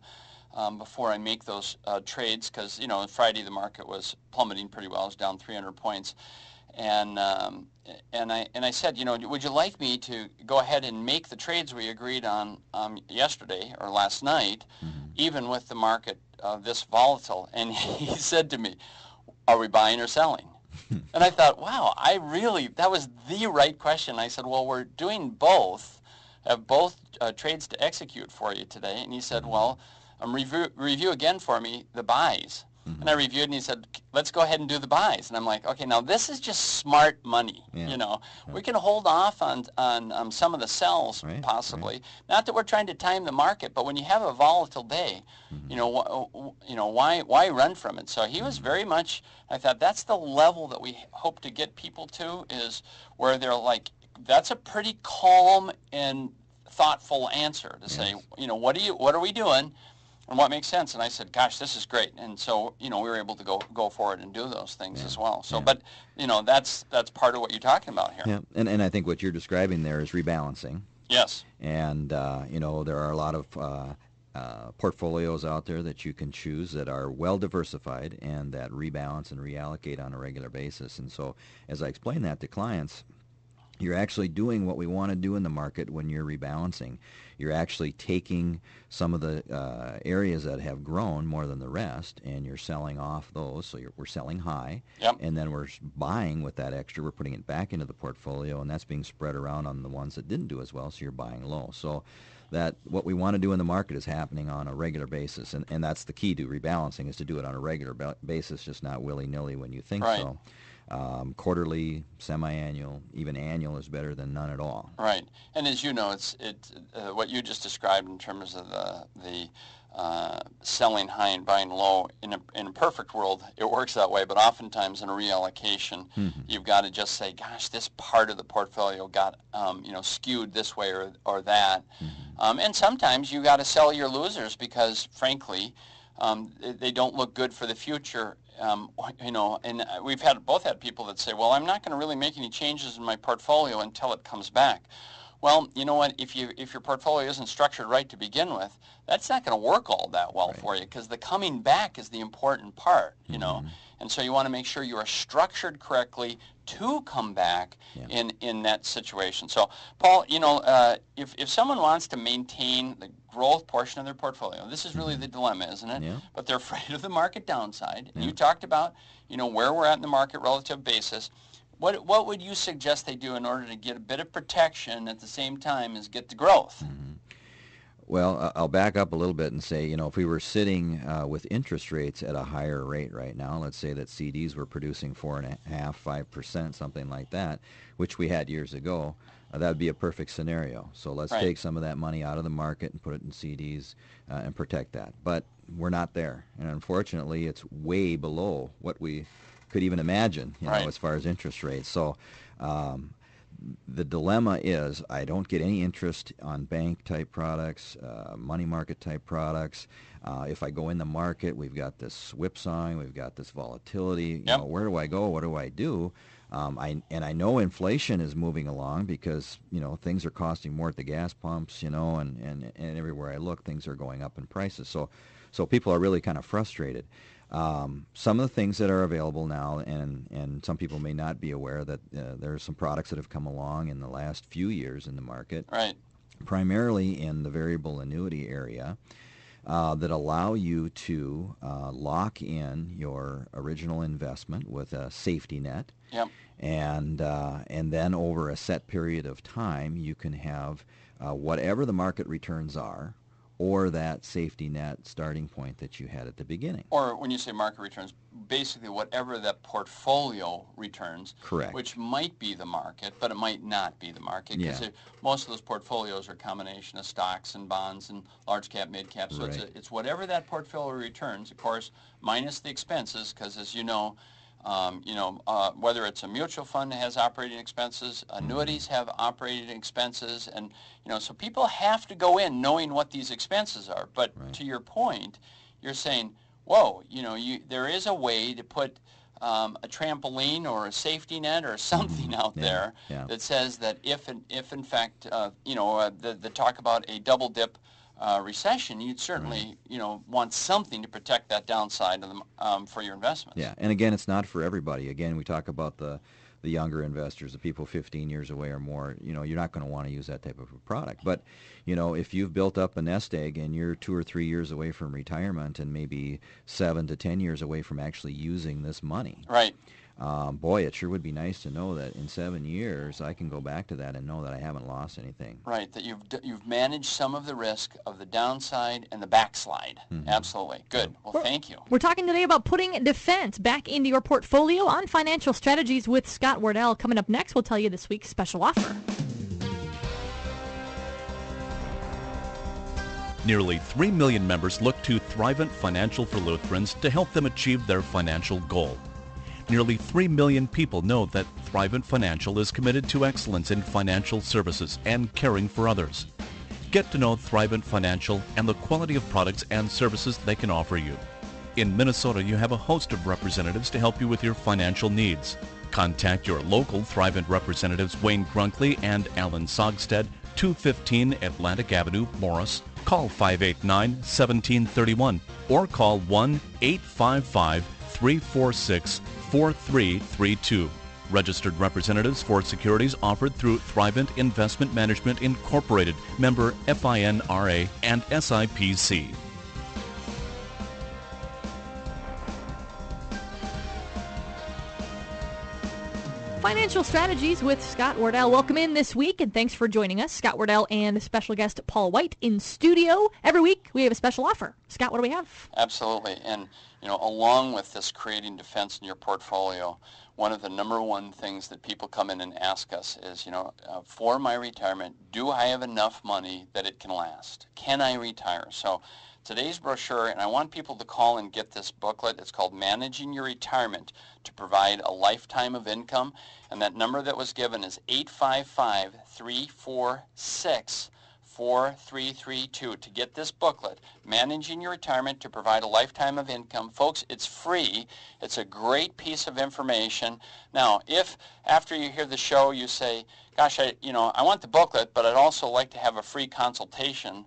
C: before I make those trades because Friday the market was plummeting pretty well. It was down 300 points. And I said, would you like me to go ahead and make the trades we agreed on yesterday or last night, even with the market this volatile? And he said to me, are we buying or selling? And I thought, wow, that was the right question. I said, well, we're doing both, have both trades to execute for you today. And he said, well, review again for me the buys. And I reviewed, and he said, let's go ahead and do the buys. And I'm like, okay, now this is just smart money.
D: Yeah.
C: We can hold off on some of the sells possibly. Right. Not that we're trying to time the market, but when you have a volatile day, why run from it? So he was very much, I thought that's the level that we hope to get people to, is where they're like, that's a pretty calm and thoughtful answer to say, what are we doing? And what makes sense? And I said, gosh, this is great. And so, we were able to go forward and do those things as well. So, but, that's part of what you're talking about here.
D: Yeah, and I think what you're describing there is rebalancing.
C: Yes.
D: And, there are a lot of portfolios out there that you can choose that are well diversified and that rebalance and reallocate on a regular basis. And so, as I explain that to clients, you're actually doing what we want to do in the market when you're rebalancing. You're actually taking some of the areas that have grown more than the rest, and you're selling off those. So we're selling high, and then we're buying with that extra. We're putting it back into the portfolio, and that's being spread around on the ones that didn't do as well, so you're buying low. So that what we want to do in the market is happening on a regular basis, and that's the key to rebalancing, is to do it on a regular basis, just not willy-nilly when you think so. Quarterly, semi-annual, even annual is better than none at all.
C: Right, and as you know, it's what you just described in terms of the selling high and buying low. In a perfect world, it works that way, but oftentimes in a reallocation, you've got to just say, gosh, this part of the portfolio got skewed this way or that, and sometimes you got to sell your losers because, frankly, they don't look good for the future. And we've both had people that say, well, I'm not going to really make any changes in my portfolio until it comes back. Well, you know what, if your portfolio isn't structured right to begin with, that's not going to work all that well for you, because the coming back is the important part, you know. And so you want to make sure you are structured correctly to come back in that situation. So, Paul, if someone wants to maintain the growth portion of their portfolio, this is really the dilemma, isn't it? But they're afraid of the market downside. And you talked about, where we're at in the market relative basis. What would you suggest they do in order to get a bit of protection at the same time as get the growth?
D: Well, I'll back up a little bit and say, if we were sitting with interest rates at a higher rate right now, let's say that CDs were producing 4.5%, 5%, something like that, which we had years ago, that would be a perfect scenario. So let's take some of that money out of the market and put it in CDs and protect that. But we're not there. And unfortunately, it's way below what we could even imagine, as far as interest rates. So the dilemma is I don't get any interest on bank-type products, money market-type products. If I go in the market, we've got this whipsawing, we've got this volatility. Where do I go? What do I do? I know inflation is moving along because, things are costing more at the gas pumps, and everywhere I look, things are going up in prices. So people are really kind of frustrated. Some of the things that are available now, and some people may not be aware that there are some products that have come along in the last few years in the market, primarily in the variable annuity area, that allow you to lock in your original investment with a safety net, and then over a set period of time, you can have whatever the market returns are, or that safety net starting point that you had at the beginning.
C: Or when you say market returns, basically whatever that portfolio returns, which might be the market, but it might not be the market, because most of those portfolios are a combination of stocks and bonds and large cap, mid cap. So it's whatever that portfolio returns, of course, minus the expenses, because as you know, whether it's a mutual fund that has operating expenses, annuities have operating expenses, and so people have to go in knowing what these expenses are. But to your point, you're saying, whoa, there is a way to put a trampoline or a safety net or something out there that says that if in fact, the talk about a double dip recession, you'd certainly, want something to protect that downside of for your investments.
D: Yeah, and again, it's not for everybody. Again, we talk about the younger investors, the people 15 years away or more. You're not going to want to use that type of a product. But, if you've built up a nest egg and you're 2 or 3 years away from retirement and maybe 7 to 10 years away from actually using this money. Boy, it sure would be nice to know that in 7 years I can go back to that and know that I haven't lost anything.
C: Right, that you've managed some of the risk of the downside and the backslide. Absolutely. Good. Well, thank you.
B: We're talking today about putting defense back into your portfolio on Financial Strategies with Scott Wardell. Coming up next, we'll tell you this week's special offer.
A: Nearly 3 million members look to Thrivent Financial for Lutherans to help them achieve their financial goal. Nearly 3 million people know that Thrivent Financial is committed to excellence in financial services and caring for others. Get to know Thrivent Financial and the quality of products and services they can offer you. In Minnesota, you have a host of representatives to help you with your financial needs. Contact your local Thrivent representatives Wayne Grunkley and Alan Sogstead, 215 Atlantic Avenue, Morris. Call 589-1731 or call 1-855-346-4332. Registered representatives for securities offered through Thrivent Investment Management Incorporated, member FINRA and SIPC.
B: Financial Strategies with Scott Wardell. Welcome in this week, and thanks for joining us. Scott Wardell and special guest Paul White in studio. Every week we have a special offer. Scott, what do we have?
C: Absolutely. And, along with this creating defense in your portfolio, one of the number one things that people come in and ask us is, for my retirement, do I have enough money that it can last? Can I retire? So today's brochure, and I want people to call and get this booklet. It's called Managing Your Retirement to Provide a Lifetime of Income. And that number that was given is 855-346-4332 to get this booklet, Managing Your Retirement to Provide a Lifetime of Income. Folks, it's free. It's a great piece of information. Now, if after you hear the show you say, gosh, I want the booklet, but I'd also like to have a free consultation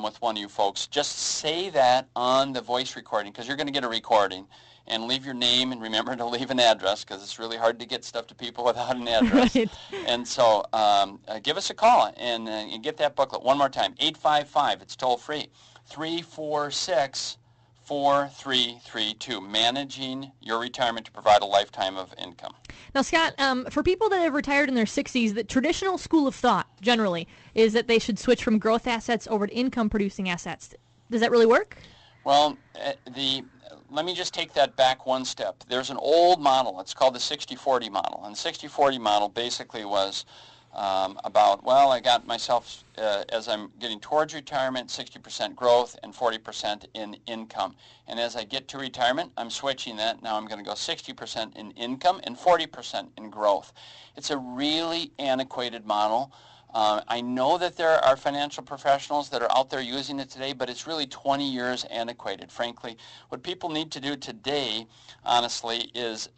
C: with one of you folks, just say that on the voice recording, because you're going to get a recording, and leave your name, and remember to leave an address, because it's really hard to get stuff to people without an address.
B: Right.
C: And so give us a call and get that booklet one more time. 855, it's toll free, 346-4332, Managing Your Retirement to Provide a Lifetime of Income.
B: Now, Scott, for people that have retired in their 60s, the traditional school of thought generally is that they should switch from growth assets over to income-producing assets. Does that really work?
C: Well, let me just take that back one step. There's an old model. It's called the 60-40 model. And the 60-40 model basically was about, I got myself, as I'm getting towards retirement, 60% growth and 40% in income. And as I get to retirement, I'm switching that. Now I'm going to go 60% in income and 40% in growth. It's a really antiquated model. I know that there are financial professionals that are out there using it today, but it's really 20 years antiquated, frankly. What people need to do today, honestly, is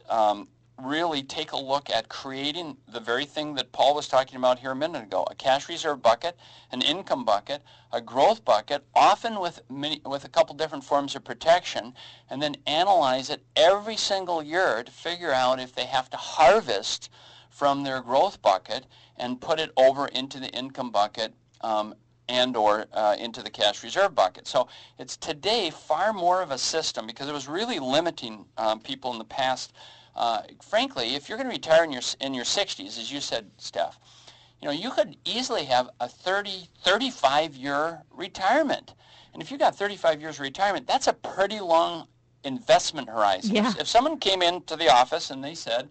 C: really take a look at creating the very thing that Paul was talking about here a minute ago, a cash reserve bucket, an income bucket, a growth bucket, often with a couple different forms of protection, and then analyze it every single year to figure out if they have to harvest from their growth bucket and put it over into the income bucket and or into the cash reserve bucket. So it's today far more of a system, because it was really limiting people in the past. Frankly, if you're going to retire in your 60s, as you said, Steph, you could easily have a 35-year retirement. And if you got 35 years of retirement, that's a pretty long investment horizon.
B: Yeah.
C: If someone came into the office and they said,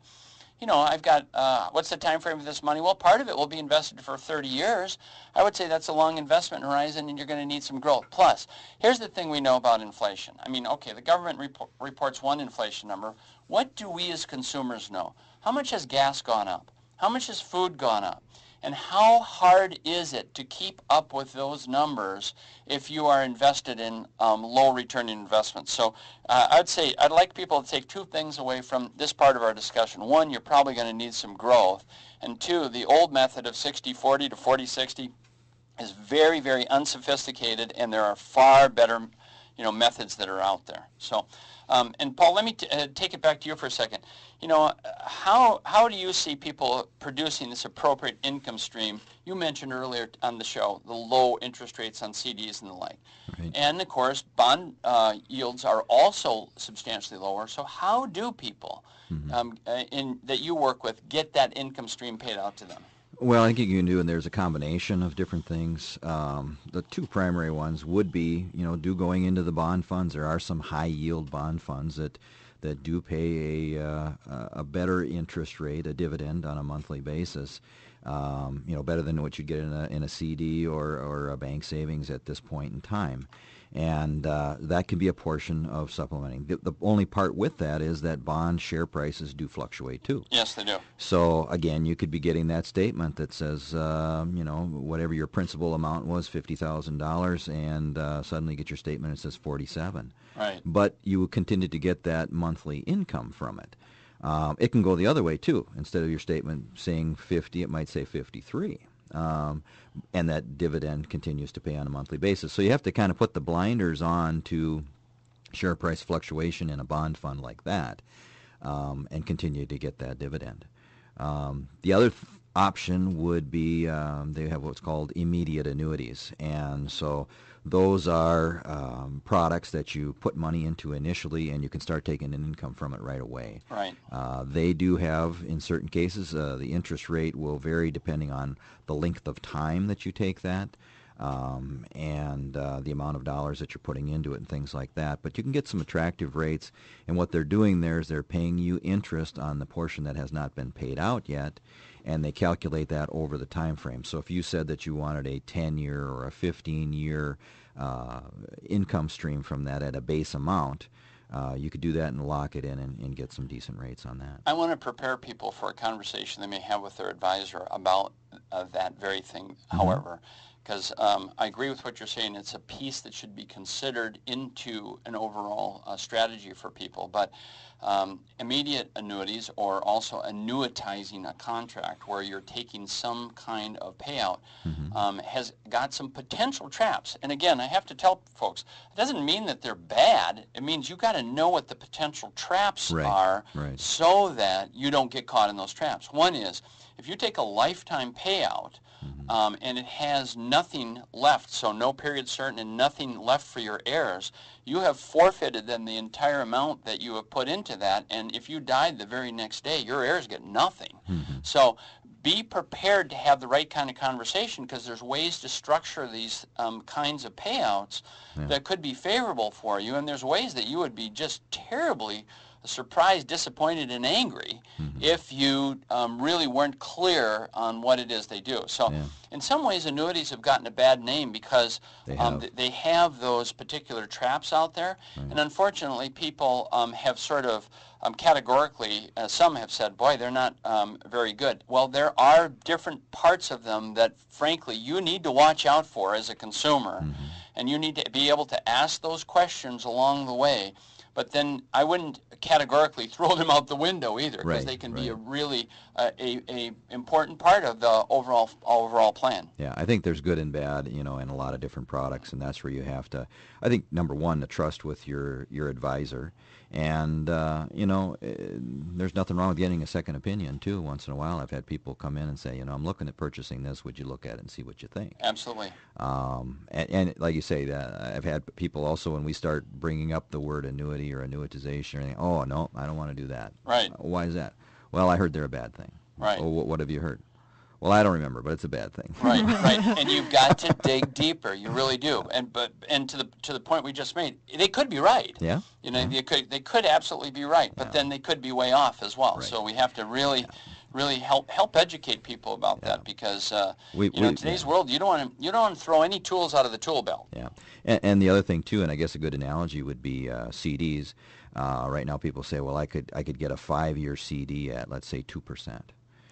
C: I've got, what's the time frame of this money? Well, part of it will be invested for 30 years. I would say that's a long investment horizon, and you're going to need some growth. Plus, here's the thing we know about inflation. The government reports one inflation number. What do we as consumers know? How much has gas gone up? How much has food gone up? And how hard is it to keep up with those numbers if you are invested in low returning investments? So I'd say I'd like people to take two things away from this part of our discussion. One, you're probably going to need some growth. And two, the old method of 60-40 to 40-60 is very, very unsophisticated, and there are far better methods that are out there. So, and Paul, let me take it back to you for a second. How do you see people producing this appropriate income stream? You mentioned earlier on the show the low interest rates on CDs and the like. Right. And, of course, bond yields are also substantially lower. So how do people that you work with get that income stream paid out to them?
D: Well, I think you can do, and there's a combination of different things. The two primary ones would be, going into the bond funds. There are some high-yield bond funds that do pay a better interest rate, a dividend on a monthly basis, better than what you'd get in a CD or a bank savings at this point in time. And that can be a portion of supplementing. The only part with that is that bond share prices do fluctuate too.
C: Yes, they do.
D: So again, you could be getting that statement that says, whatever your principal amount was, $50,000, and suddenly get your statement that says 47.
C: Right.
D: But you will continue to get that monthly income from it. It can go the other way too. Instead of your statement saying 50, it might say 53. And that dividend continues to pay on a monthly basis. So you have to kind of put the blinders on to share price fluctuation in a bond fund like that, and continue to get that dividend. The other option would be they have what's called immediate annuities, and so those are products that you put money into initially, and you can start taking an income from it right away.
C: Right.
D: They do have, in certain cases, the interest rate will vary depending on the length of time that you take that. And the amount of dollars that you're putting into it and things like that. But you can get some attractive rates, and what they're doing there is they're paying you interest on the portion that has not been paid out yet, and they calculate that over the time frame. So if you said that you wanted a 10-year or a 15-year income stream from that at a base amount, you could do that and lock it in and get some decent rates on that.
C: I want to prepare people for a conversation they may have with their advisor about that very thing, however. Because I agree with what you're saying. It's a piece that should be considered into an overall strategy for people. But immediate annuities, or also annuitizing a contract where you're taking some kind of payout, has got some potential traps. And again, I have to tell folks, it doesn't mean that they're bad. It means you've got to know what the potential traps are so that you don't get caught in those traps. One is, if you take a lifetime payout, and it has nothing left, so no period certain and nothing left for your heirs, you have forfeited then the entire amount that you have put into that, and if you died the very next day, your heirs get nothing. So be prepared to have the right kind of conversation, because there's ways to structure these kinds of payouts that could be favorable for you, and there's ways that you would be just terribly surprised, disappointed, and angry if you really weren't clear on what it is they do. So in some ways, annuities have gotten a bad name because they have those particular traps out there. And unfortunately, people have sort of categorically, some have said, boy, they're not very good. Well, there are different parts of them that, frankly, you need to watch out for as a consumer. And you need to be able to ask those questions along the way. But then I wouldn't categorically throw them out the window either, because they can be a really a important part of the overall plan.
D: Yeah, I think there's good and bad, in a lot of different products, and that's where you have to, I think, number one, to trust with your advisor. And, there's nothing wrong with getting a second opinion, too, once in a while. I've had people come in and say, I'm looking at purchasing this. Would you look at it and see what you think?
C: Absolutely.
D: And like you say, I've had people also, when we start bringing up the word annuity or annuitization, or anything, oh, no, I don't want to do that.
C: Right.
D: Why is that? Well, I heard they're a bad thing.
C: Right.
D: Oh, what have you heard? Well, I don't remember, but it's a bad thing.
C: Right, right. And you've got to dig deeper. You really do. And to the point we just made, they could be right.
D: Yeah.
C: They could absolutely be right, but then they could be way off as well.
D: Right.
C: So we have to really help educate people about that, because in today's world, you don't want to throw any tools out of the tool belt.
D: Yeah. And the other thing too, and I guess a good analogy would be CDs. Right now, people say, well, I could get a 5-year CD at, let's say, 2%.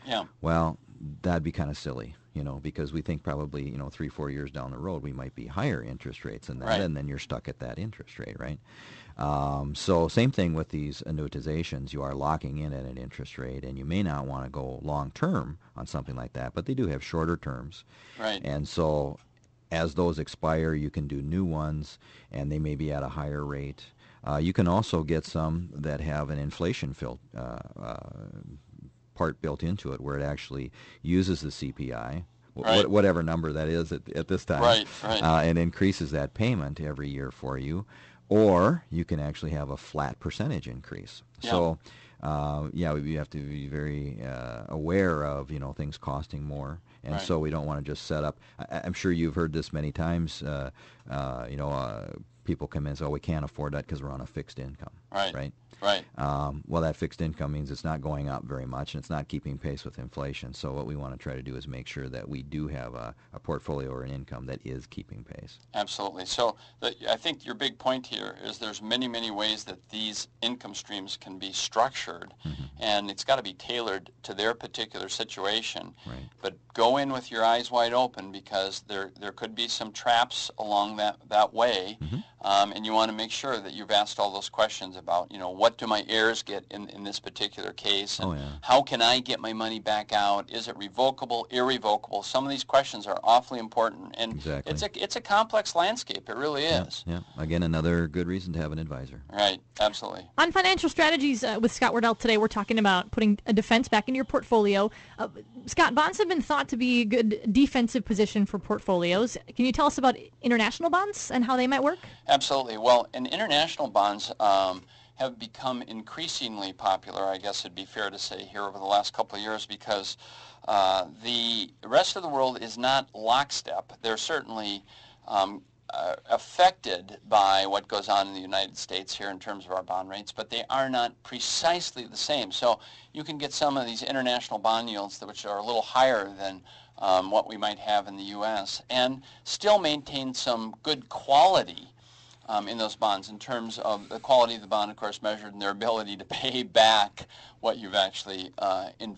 C: Yeah.
D: Well, that'd be kind of silly, because we think probably, 3-4 years down the road, we might be higher interest rates than that, and then you're stuck at that interest rate, right? So same thing with these annuitizations. You are locking in at an interest rate, and you may not want to go long term on something like that, but they do have shorter terms.
C: Right.
D: And so as those expire, you can do new ones, and they may be at a higher rate. You can also get some that have an inflation part built into it, where it actually uses the CPI, whatever number that is at this time, and increases that payment every year for you. Or you can actually have a flat percentage increase. Yeah. So, we have to be very aware of, things costing more. And so we don't want to just set up. I'm sure you've heard this many times. People come in and say, oh, we can't afford that because we're on a fixed income. Right. Well, that fixed income means it's not going up very much, and it's not keeping pace with inflation. So what we want to try to do is make sure that we do have a portfolio or an income that is keeping pace.
C: Absolutely. So I think your big point here is there's many, many ways that these income streams can be structured, and it's got to be tailored to their particular situation.
D: Right.
C: But go in with your eyes wide open, because there could be some traps along that way, and you want to make sure that you've asked all those questions about, what what do my heirs get in this particular case? And
D: yeah.
C: how can I get my money back out? Is it revocable, irrevocable? Some of these questions are awfully important, and
D: exactly.
C: it's a complex landscape. It really is.
D: Yeah. Again, another good reason to have an advisor.
C: Right, absolutely.
B: On Financial Strategies with Scott Wardell today, we're talking about putting a defense back into your portfolio. Scott, bonds have been thought to be a good defensive position for portfolios. Can you tell us about international bonds and how they might work?
C: Absolutely. Well, and international bonds have become increasingly popular, I guess it'd be fair to say, here over the last couple of years, because the rest of the world is not lockstep. They're certainly affected by what goes on in the United States here in terms of our bond rates, but they are not precisely the same. So you can get some of these international bond yields which are a little higher than what we might have in the U.S. and still maintain some good quality in those bonds in terms of the quality of the bond, of course, measured in their ability to pay back what you've actually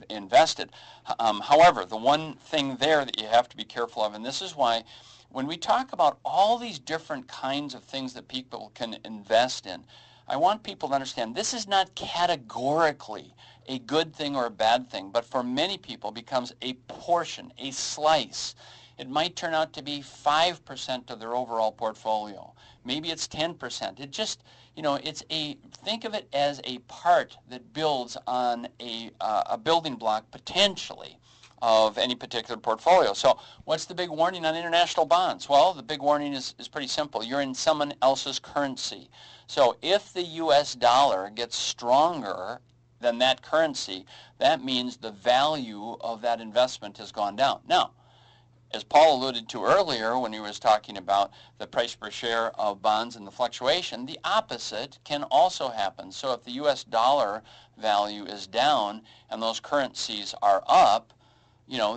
C: invested. However, the one thing there that you have to be careful of, and this is why when we talk about all these different kinds of things that people can invest in, I want people to understand this is not categorically a good thing or a bad thing, but for many people becomes a portion, a slice. It might turn out to be 5% of their overall portfolio. Maybe it's 10%. It just, think of it as a part that builds on a building block potentially of any particular portfolio. So what's the big warning on international bonds? Well, the big warning is pretty simple. You're in someone else's currency. So if the U.S. dollar gets stronger than that currency, that means the value of that investment has gone down. Now, as Paul alluded to earlier when he was talking about the price per share of bonds and the fluctuation, the opposite can also happen. So if the U.S. dollar value is down and those currencies are up,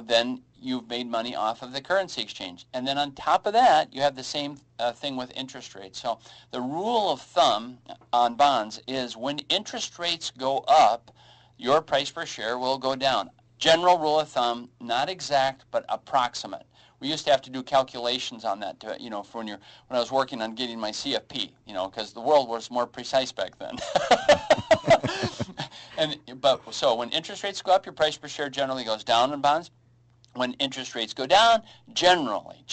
C: then you've made money off of the currency exchange. And then on top of that, you have the same thing with interest rates. So the rule of thumb on bonds is when interest rates go up, your price per share will go down. General rule of thumb, not exact, but approximate. We used to have to do calculations on that, for when I was working on getting my CFP, because the world was more precise back then. So when interest rates go up, your price per share generally goes down in bonds. When interest rates go down, generally,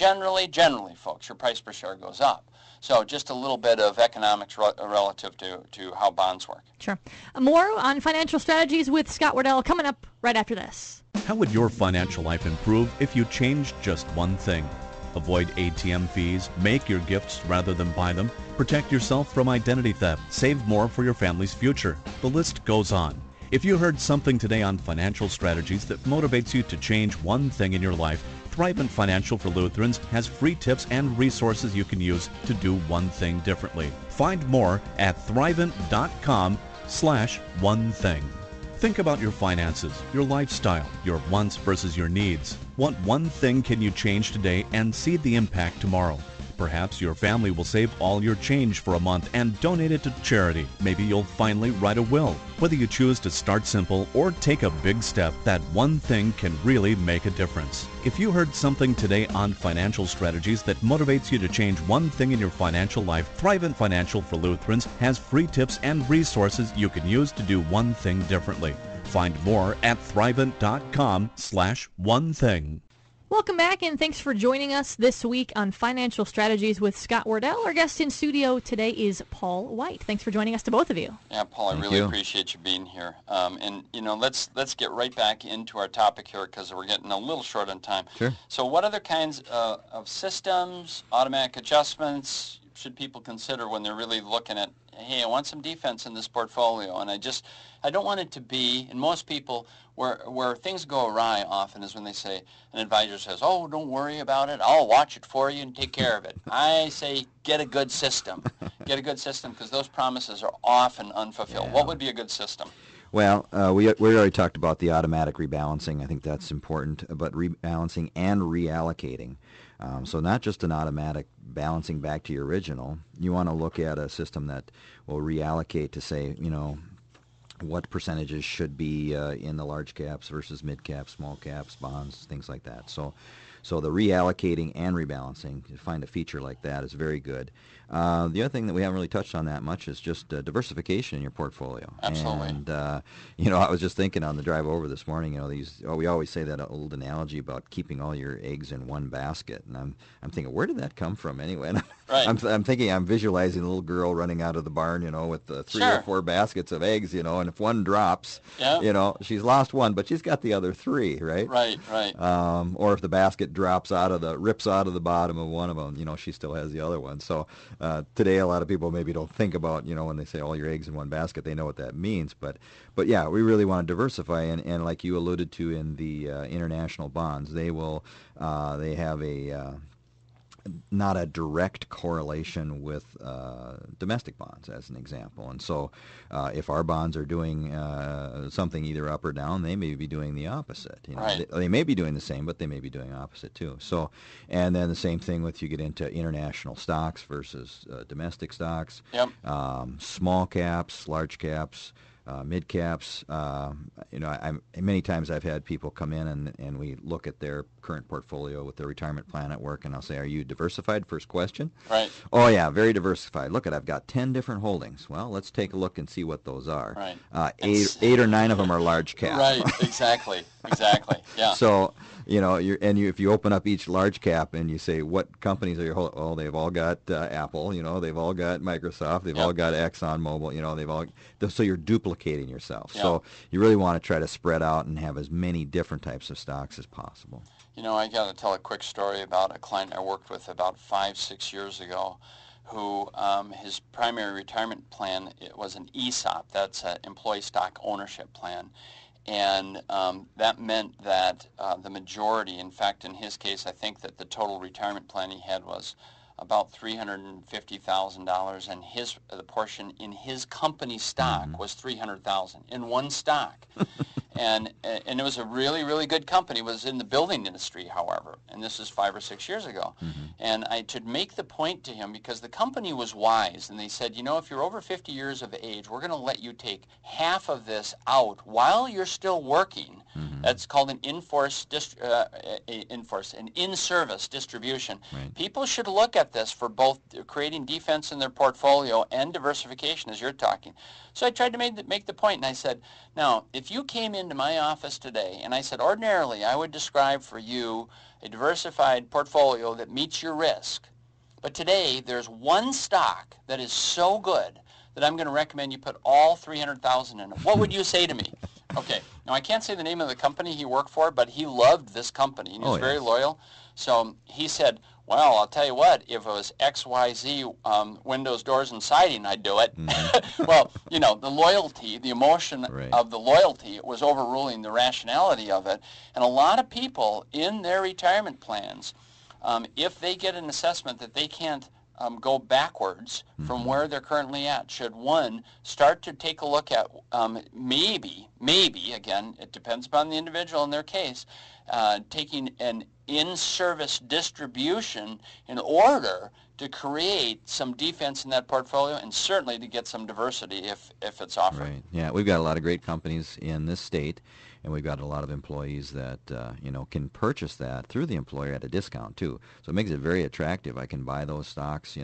C: folks, your price per share goes up. So just a little bit of economics relative to how bonds work.
B: Sure. More on Financial Strategies with Scott Wardell coming up right after this.
A: How would your financial life improve if you changed just one thing? Avoid ATM fees, make your gifts rather than buy them, protect yourself from identity theft, save more for your family's future. The list goes on. If you heard something today on Financial Strategies that motivates you to change one thing in your life, Thrivent Financial for Lutherans has free tips and resources you can use to do one thing differently. Find more at thrivent.com/one thing. Think about your finances, your lifestyle, your wants versus your needs. What one thing can you change today and see the impact tomorrow? Perhaps your family will save all your change for a month and donate it to charity. Maybe you'll finally write a will. Whether you choose to start simple or take a big step, that one thing can really make a difference. If you heard something today on Financial Strategies that motivates you to change one thing in your financial life, Thrivent Financial for Lutherans has free tips and resources you can use to do one thing differently. Find more at thrivent.com/one thing.
B: Welcome back, and thanks for joining us this week on Financial Strategies with Scott Wardell. Our guest in studio today is Paul White. Thanks for joining us to both of you.
C: Yeah, Paul, I really appreciate you being here. Let's get right back into our topic here because we're getting a little short on time.
D: Sure.
C: So what other kinds of systems, automatic adjustments should people consider when they're really looking at, hey, I want some defense in this portfolio, and I don't want it to be, and most people, where things go awry often is when they say, an advisor says, oh, don't worry about it, I'll watch it for you and take care of it. I say, get a good system. Get a good system because those promises are often unfulfilled.
D: Yeah.
C: What would be a good system?
D: Well, we already talked about the automatic rebalancing. I think that's important, but rebalancing and reallocating. So not just an automatic balancing back to your original. You want to look at a system that will reallocate to say, what percentages should be in the large caps versus mid caps, small caps, bonds, things like that. So So the reallocating and rebalancing, to find a feature like that is very good. The other thing that we haven't really touched on that much is just diversification in your portfolio.
C: Absolutely.
D: And I was just thinking on the drive over this morning, we always say that old analogy about keeping all your eggs in one basket, and I'm thinking, where did that come from anyway? And
C: right.
D: I'm thinking, I'm visualizing a little girl running out of the barn, with three or four baskets of eggs, and if one drops, she's lost one, but she's got the other three, right?
C: Right.
D: Or if the basket rips out of the bottom of one of them, she still has the other one. So today, a lot of people maybe don't think about, when they say all your eggs in one basket, they know what that means. But yeah, we really want to diversify, and like you alluded to in the international bonds, they have not a direct correlation with domestic bonds, as an example. And so if our bonds are doing something either up or down, they may be doing the opposite.
C: Right.
D: They may be doing the same, but they may be doing opposite too. So, and then the same thing with you get into international stocks versus domestic stocks,
C: yep.
D: Small caps, large caps, mid caps. Many times I've had people come in and we look at their current portfolio with their retirement plan at work, and I'll say, "Are you diversified?" First question.
C: Right.
D: Oh yeah, very diversified. Look, I've got 10 different holdings. Well, let's take a look and see what those are.
C: Right.
D: Eight or nine of them are large cap.
C: Right. Exactly. Yeah.
D: So if you open up each large cap and you say, what companies are you holding? Well, they've all got Apple. They've all got Microsoft. They've all got ExxonMobil. So you're duplicating yourself.
C: Yep.
D: So you really want to try to spread out and have as many different types of stocks as possible.
C: I got to tell a quick story about a client I worked with about 5-6 years ago, who his primary retirement plan, it was an ESOP. That's an employee stock ownership plan. And that meant that the majority, in fact, in his case, I think that the total retirement plan he had was about $350,000, and the portion in his company stock was $300,000 in one stock. And it was a really, really good company. It was in the building industry, however, and this is 5 or 6 years ago.
D: Mm-hmm.
C: And I should make the point to him, because the company was wise, and they said, if you're over 50 years of age, we're going to let you take half of this out while you're still working.
D: Mm-hmm.
C: That's called an in-service distribution.
D: Right.
C: People should look at this for both creating defense in their portfolio and diversification, as you're talking. So I tried to make the point, and I said, now, if you came into my office today, and I said, ordinarily, I would describe for you a diversified portfolio that meets your risk. But today, there's one stock that is so good that I'm going to recommend you put all $300,000 in it. What would you say to me? Okay. Now, I can't say the name of the company he worked for, but he loved this company, and he was very loyal. So he said, well, I'll tell you what, if it was XYZ windows, doors, and siding, I'd do it.
D: Mm-hmm.
C: Well, the loyalty, the emotion
D: Right.
C: of the loyalty was overruling the rationality of it. And a lot of people in their retirement plans, if they get an assessment that they can't go backwards from where they're currently at, should one start to take a look at maybe, again, it depends upon the individual in their case, taking an in-service distribution in order to create some defense in that portfolio, and certainly to get some diversity if it's offered.
D: Right. Yeah, we've got a lot of great companies in this state, and we've got a lot of employees that can purchase that through the employer at a discount too. So it makes it very attractive. I can buy those stocks,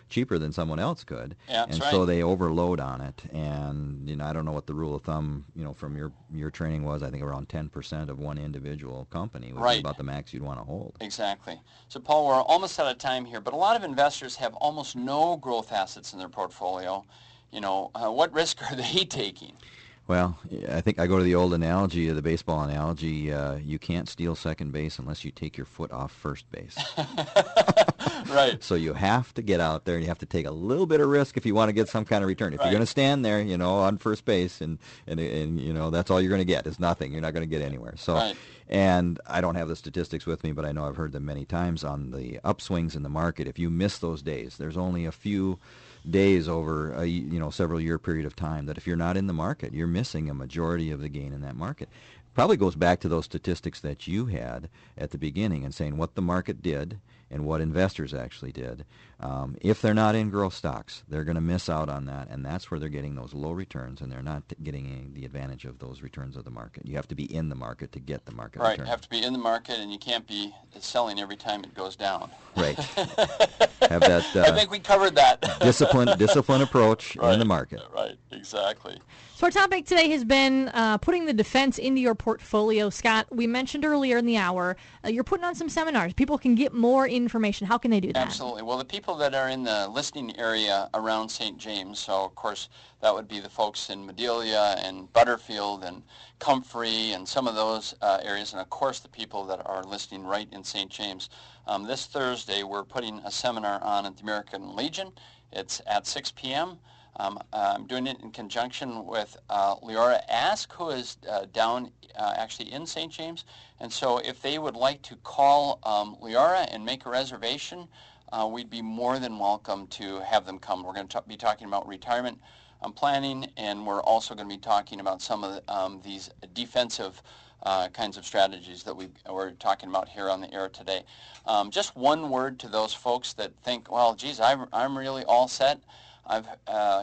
D: cheaper than someone else could.
C: Yeah, that's
D: and
C: right.
D: So they overload on it. And I don't know what the rule of thumb, from your training was. I think around 10% of one individual company would be about the max you'd want to hold.
C: Exactly. So Paul, we're almost out of time here, but a lot of investors have almost no growth assets in their portfolio. What risk are they taking?
D: Well, I think I go to the old analogy, the baseball analogy. You can't steal second base unless you take your foot off first base.
C: Right.
D: So you have to get out there, and you have to take a little bit of risk if you want to get some kind of return. If you're going to stand there, on first base, and that's all you're going to get is nothing. You're not going to get anywhere. So, and I don't have the statistics with me, but I know I've heard them many times on the upswings in the market. If you miss those days, there's only a few days over a several year period of time that if you're not in the market, you're missing a majority of the gain in that market. Probably goes back to those statistics that you had at the beginning and saying what the market did and what investors actually did. If they're not in growth stocks, they're going to miss out on that, and that's where they're getting those low returns, and they're not getting the advantage of those returns of the market. You have to be in the market to get the market
C: return.
D: Right,
C: you have to be in the market, and you can't be selling every time it goes down.
D: Right. Have that.
C: I think we covered that.
D: discipline approach in the market.
C: Right, exactly.
B: So our topic today has been putting the defense into your portfolio. Scott, we mentioned earlier in the hour, you're putting on some seminars. People can get more information. How can they do that?
C: Absolutely. Well, the people that are in the listening area around St. James, so of course that would be the folks in Madelia and Butterfield and Comfrey and some of those areas, and of course the people that are listening right in St. James. This Thursday we're putting a seminar on at the American Legion. It's at 6 p.m. I'm doing it in conjunction with Leora Ask, who is down actually in St. James. And so if they would like to call Leora and make a reservation, we'd be more than welcome to have them come. We're going to be talking about retirement planning, and we're also going to be talking about some of these defensive kinds of strategies that we're talking about here on the air today. Just one word to those folks that think, well, geez, I'm really all set. I've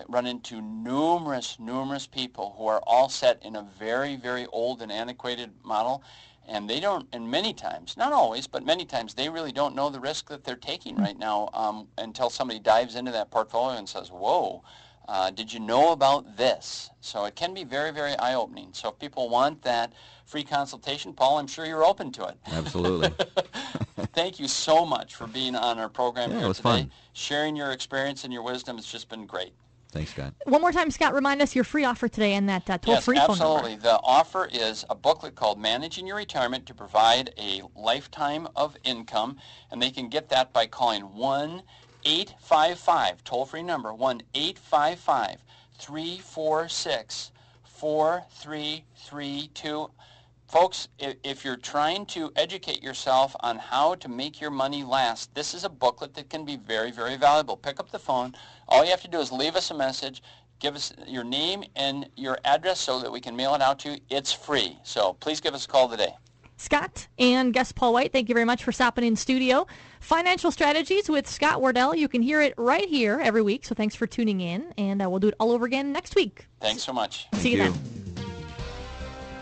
C: run into numerous people who are all set in a very, very old and antiquated model, and they don't, and many times, not always, but many times, they really don't know the risk that they're taking right now until somebody dives into that portfolio and says, whoa, did you know about this? So it can be very, very eye-opening. So if people want that free consultation, Paul, I'm sure you're open to it.
D: Absolutely.
C: Thank you so much for being on our program here
D: it was
C: today.
D: Fun.
C: Sharing your experience and your wisdom. It's just been great.
D: Thanks, Scott.
B: One more time, Scott, remind us your free offer today and that toll-free phone number.
C: Yes, absolutely. The offer is a booklet called Managing Your Retirement to provide a lifetime of income, and they can get that by calling 1-855, toll-free number, 1-855-346-4332. Folks, if you're trying to educate yourself on how to make your money last, this is a booklet that can be very, very valuable. Pick up the phone. All you have to do is leave us a message, give us your name and your address so that we can mail it out to you. It's free. So please give us a call today.
B: Scott and guest Paul White, thank you very much for stopping in studio. Financial Strategies with Scott Wardell. You can hear it right here every week, so thanks for tuning in, and we'll do it all over again next week.
C: Thanks so much.
B: See you then.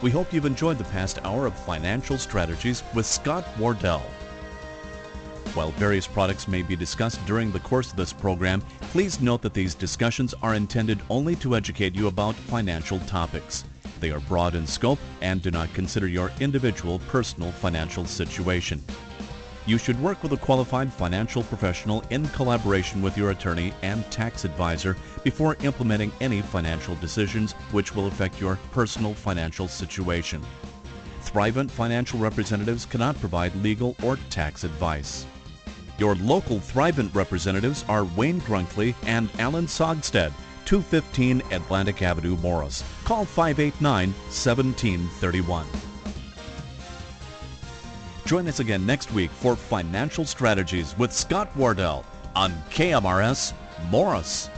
A: We hope you've enjoyed the past hour of Financial Strategies with Scott Wardell. While various products may be discussed during the course of this program, please note that these discussions are intended only to educate you about financial topics. They are broad in scope and do not consider your individual personal financial situation. You should work with a qualified financial professional in collaboration with your attorney and tax advisor before implementing any financial decisions which will affect your personal financial situation. Thrivent financial representatives cannot provide legal or tax advice. Your local Thrivent representatives are Wayne Grunkley and Alan Sogstead, 215 Atlantic Avenue, Morris. Call 589-1731. Join us again next week for Financial Strategies with Scott Wardell on KMRS Morris.